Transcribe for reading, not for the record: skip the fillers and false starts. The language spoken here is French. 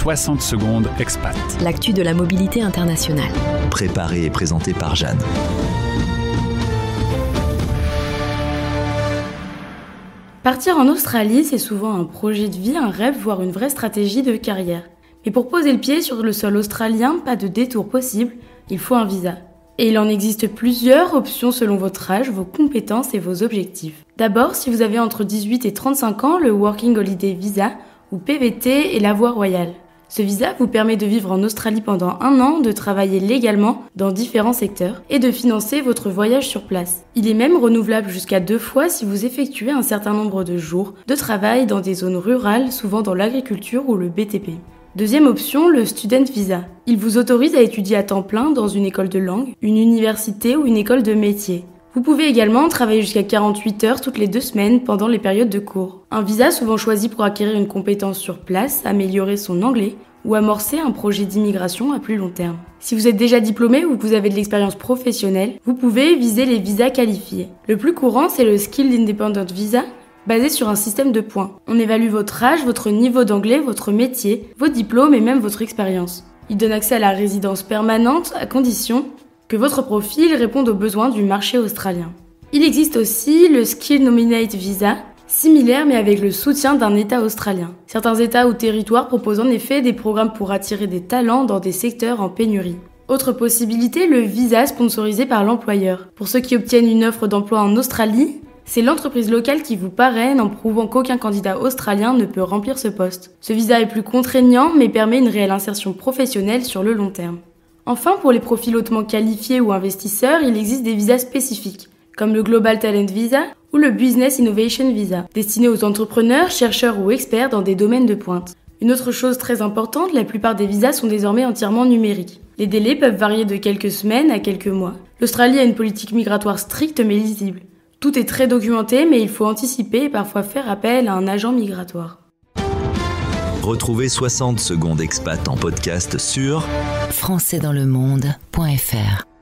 60 secondes expat. L'actu de la mobilité internationale. Préparé et présenté par Jeanne. Partir en Australie, c'est souvent un projet de vie, un rêve, voire une vraie stratégie de carrière. Mais pour poser le pied sur le sol australien, pas de détour possible, il faut un visa. Et il en existe plusieurs options selon votre âge, vos compétences et vos objectifs. D'abord, si vous avez entre 18 et 35 ans, le Working Holiday Visa, ou PVT, est la voie royale. Ce visa vous permet de vivre en Australie pendant 1 an, de travailler légalement dans différents secteurs et de financer votre voyage sur place. Il est même renouvelable jusqu'à 2 fois si vous effectuez un certain nombre de jours de travail dans des zones rurales, souvent dans l'agriculture ou le BTP. Deuxième option, le Student Visa. Il vous autorise à étudier à temps plein dans une école de langue, une université ou une école de métier. Vous pouvez également travailler jusqu'à 48 heures toutes les 2 semaines pendant les périodes de cours. Un visa souvent choisi pour acquérir une compétence sur place, améliorer son anglais ou amorcer un projet d'immigration à plus long terme. Si vous êtes déjà diplômé ou que vous avez de l'expérience professionnelle, vous pouvez viser les visas qualifiés. Le plus courant, c'est le Skilled Independent Visa, basé sur un système de points. On évalue votre âge, votre niveau d'anglais, votre métier, vos diplômes et même votre expérience. Il donne accès à la résidence permanente à condition que votre profil réponde aux besoins du marché australien. Il existe aussi le Skill Nominate Visa, similaire mais avec le soutien d'un État australien. Certains États ou territoires proposent en effet des programmes pour attirer des talents dans des secteurs en pénurie. Autre possibilité, le visa sponsorisé par l'employeur. Pour ceux qui obtiennent une offre d'emploi en Australie, c'est l'entreprise locale qui vous parraine en prouvant qu'aucun candidat australien ne peut remplir ce poste. Ce visa est plus contraignant mais permet une réelle insertion professionnelle sur le long terme. Enfin, pour les profils hautement qualifiés ou investisseurs, il existe des visas spécifiques, comme le Global Talent Visa ou le Business Innovation Visa, destinés aux entrepreneurs, chercheurs ou experts dans des domaines de pointe. Une autre chose très importante, la plupart des visas sont désormais entièrement numériques. Les délais peuvent varier de quelques semaines à quelques mois. L'Australie a une politique migratoire stricte mais lisible. Tout est très documenté, mais il faut anticiper et parfois faire appel à un agent migratoire. Retrouvez 60 secondes expat en podcast sur françaisdanslemonde.fr